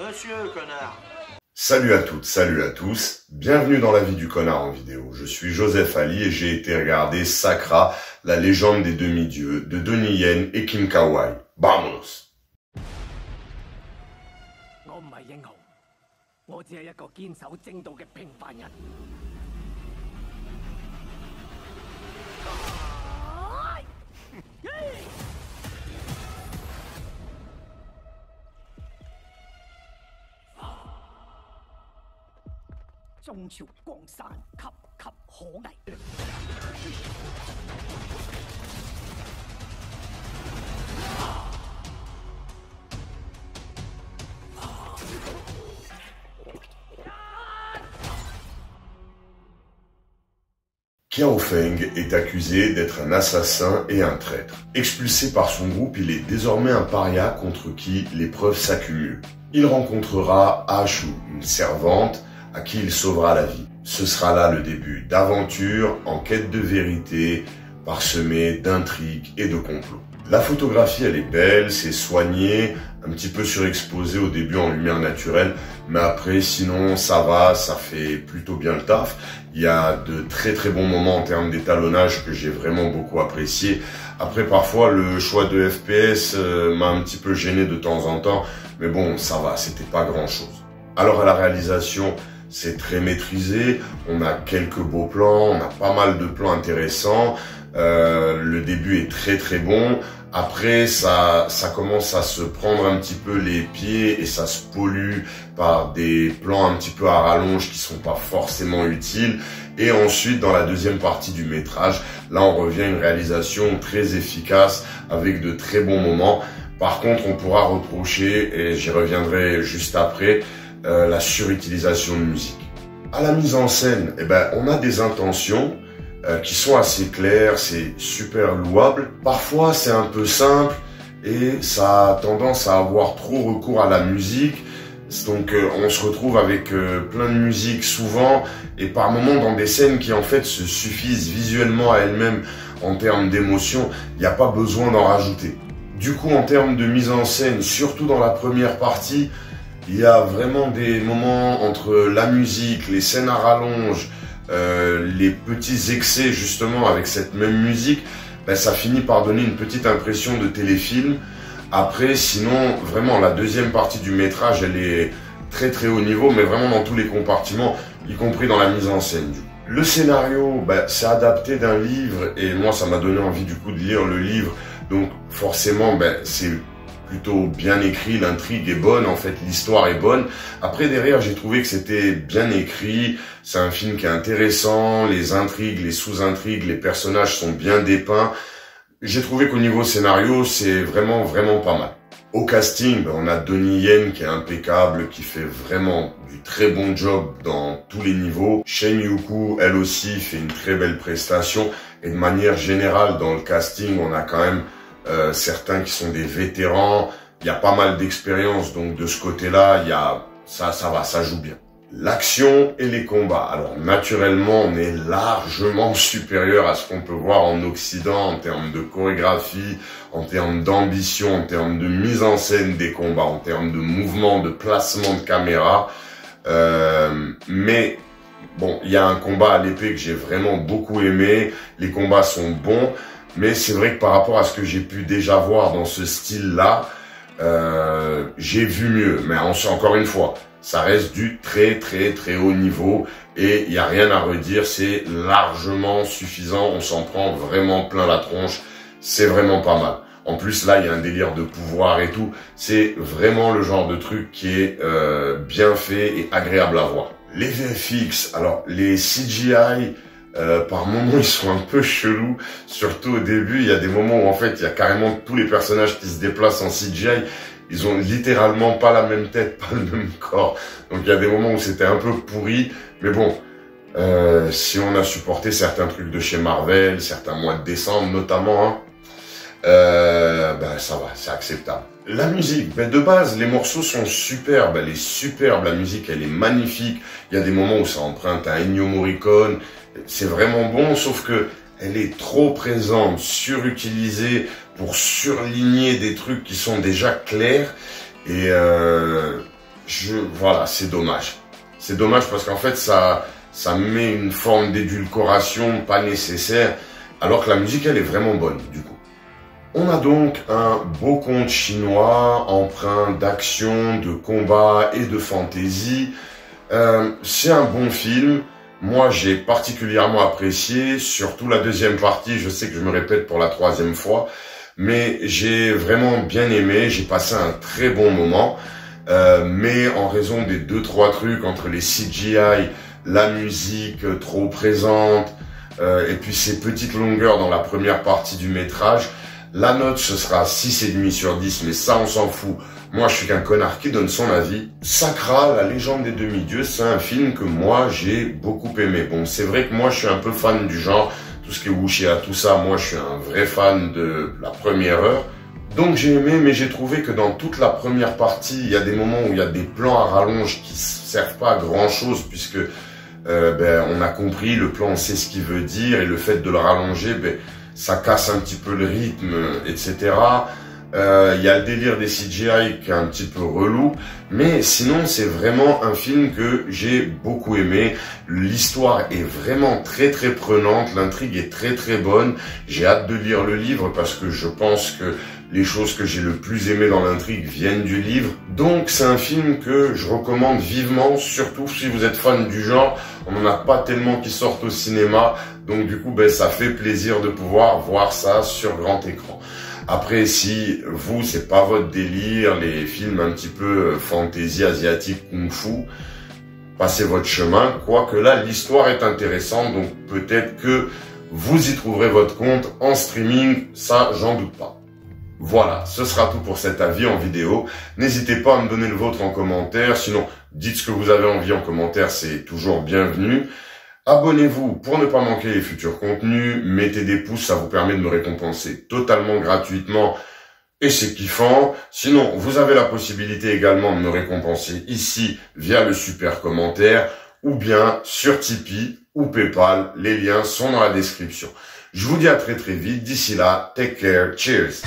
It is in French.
Monsieur, connard. Salut à toutes, salut à tous, bienvenue dans la vie du connard en vidéo. Je suis Joseph Ali et j'ai été regarder Sakra, la légende des demi-dieux de Donnie Yen et Kim Kawai. Vamos! 我唔係英雄，我只係一個堅守正道嘅平凡人。中朝江山岌岌可危。Qiao Feng est accusé d'être un assassin et un traître. Expulsé par son groupe, il est désormais un paria contre qui les preuves s'accumulent. Il rencontrera Ashu, une servante, à qui il sauvera la vie. Ce sera là le début d'aventures en quête de vérité, parsemées d'intrigues et de complots. La photographie, elle est belle, c'est soigné, un petit peu surexposé au début en lumière naturelle, mais après, sinon, ça va, ça fait plutôt bien le taf. Il y a de très très bons moments en termes d'étalonnage que j'ai vraiment beaucoup apprécié. Après, parfois, le choix de FPS m'a un petit peu gêné de temps en temps, mais bon, ça va, c'était pas grand chose. Alors à la réalisation, c'est très maîtrisé, on a quelques beaux plans, on a pas mal de plans intéressants, le début est très très bon. Après, ça commence à se prendre un petit peu les pieds et ça se pollue par des plans un petit peu à rallonge qui sont pas forcément utiles. Et ensuite, dans la deuxième partie du métrage, là, on revient à une réalisation très efficace avec de très bons moments. Par contre, on pourra reprocher, et j'y reviendrai juste après, la surutilisation de musique. À la mise en scène, on a des intentions qui sont assez claires, c'est super louable. Parfois, c'est un peu simple et ça a tendance à avoir trop recours à la musique. Donc, on se retrouve avec plein de musique souvent et par moments dans des scènes qui en fait se suffisent visuellement à elles-mêmes en termes d'émotion. Il n'y a pas besoin d'en rajouter. Du coup, en termes de mise en scène, surtout dans la première partie, il y a vraiment des moments entre la musique, les scènes à rallonge, les petits excès justement avec cette même musique, ça finit par donner une petite impression de téléfilm. Après, sinon, vraiment, la deuxième partie du métrage, elle est très très haut niveau, mais vraiment dans tous les compartiments, y compris dans la mise en scène. Le scénario, c'est adapté d'un livre, et moi, ça m'a donné envie du coup de lire le livre. Donc, forcément, c'est plutôt bien écrit, l'intrigue est bonne, en fait l'histoire est bonne. Après derrière j'ai trouvé que c'était bien écrit, c'est un film qui est intéressant, les intrigues, les sous-intrigues, les personnages sont bien dépeints. J'ai trouvé qu'au niveau scénario c'est vraiment pas mal. Au casting, on a Donnie Yen qui est impeccable, qui fait vraiment du très bon job dans tous les niveaux. Shen Yuku, elle aussi, fait une très belle prestation. Et de manière générale dans le casting, on a quand même certains qui sont des vétérans, il y a pas mal d'expérience, donc de ce côté-là, ça va, ça joue bien. L'action et les combats. Alors naturellement, on est largement supérieur à ce qu'on peut voir en Occident en termes de chorégraphie, en termes d'ambition, en termes de mise en scène des combats, en termes de mouvement, de placement de caméra. Mais bon, il y a un combat à l'épée que j'ai vraiment beaucoup aimé. Les combats sont bons. Mais c'est vrai que par rapport à ce que j'ai pu déjà voir dans ce style-là, j'ai vu mieux. Mais encore une fois, ça reste du très haut niveau et il n'y a rien à redire. C'est largement suffisant. On s'en prend vraiment plein la tronche. C'est vraiment pas mal. En plus, là, il y a un délire de pouvoir et tout. C'est vraiment le genre de truc qui est bien fait et agréable à voir. Les VFX, alors les CGI... par moments ils sont un peu chelous, surtout au début. Il y a des moments où en fait il y a carrément tous les personnages qui se déplacent en CGI, ils ont littéralement pas la même tête, pas le même corps, donc il y a des moments où c'était un peu pourri, mais bon, si on a supporté certains trucs de chez Marvel, certains mois de décembre notamment, ça va, c'est acceptable. La musique, de base, les morceaux sont superbes, elle est superbe, la musique elle est magnifique, il y a des moments où ça emprunte à Ennio Morricone, c'est vraiment bon, sauf que elle est trop présente, surutilisée pour surligner des trucs qui sont déjà clairs, et Voilà, c'est dommage. C'est dommage parce qu'en fait, ça met une forme d'édulcoration pas nécessaire, alors que la musique, elle est vraiment bonne, du coup. On a donc un beau conte chinois, empreint d'action, de combat et de fantaisie. C'est un bon film. Moi, j'ai particulièrement apprécié, surtout la deuxième partie. Je sais que je me répète pour la troisième fois, mais j'ai vraiment bien aimé. J'ai passé un très bon moment. Mais en raison des 2-3 trucs entre les CGI, la musique trop présente, et puis ces petites longueurs dans la première partie du métrage, la note ce sera 6,5 sur 10, mais ça on s'en fout. Moi je suis qu'un connard qui donne son avis. Sakra, la légende des demi-dieux, c'est un film que moi j'ai beaucoup aimé. Bon, c'est vrai que moi je suis un peu fan du genre, tout ce qui est wuxia, tout ça, moi je suis un vrai fan de la première heure. Donc j'ai aimé, mais j'ai trouvé que dans toute la première partie, il y a des moments où il y a des plans à rallonge qui servent pas à grand chose, puisque on a compris, le plan on sait ce qu'il veut dire, et le fait de le rallonger, ça casse un petit peu le rythme, etc. Il y a le délire des CGI qui est un petit peu relou, mais sinon c'est vraiment un film que j'ai beaucoup aimé. L'histoire est vraiment très très prenante, l'intrigue est très très bonne. J'ai hâte de lire le livre parce que je pense que les choses que j'ai le plus aimé dans l'intrigue viennent du livre. Donc c'est un film que je recommande vivement, surtout si vous êtes fan du genre. On n'en a pas tellement qui sortent au cinéma, donc du coup ça fait plaisir de pouvoir voir ça sur grand écran. Après, si vous, c'est pas votre délire, les films un petit peu fantasy asiatique, kung-fu, passez votre chemin. Quoique là, l'histoire est intéressante, donc peut-être que vous y trouverez votre compte en streaming, ça, j'en doute pas. Voilà, ce sera tout pour cet avis en vidéo. N'hésitez pas à me donner le vôtre en commentaire, sinon, dites ce que vous avez envie en commentaire, c'est toujours bienvenu. Abonnez-vous pour ne pas manquer les futurs contenus, mettez des pouces, ça vous permet de me récompenser totalement gratuitement et c'est kiffant. Sinon, vous avez la possibilité également de me récompenser ici via le super commentaire ou bien sur Tipeee ou PayPal, les liens sont dans la description. Je vous dis à très très vite, d'ici là, take care, cheers.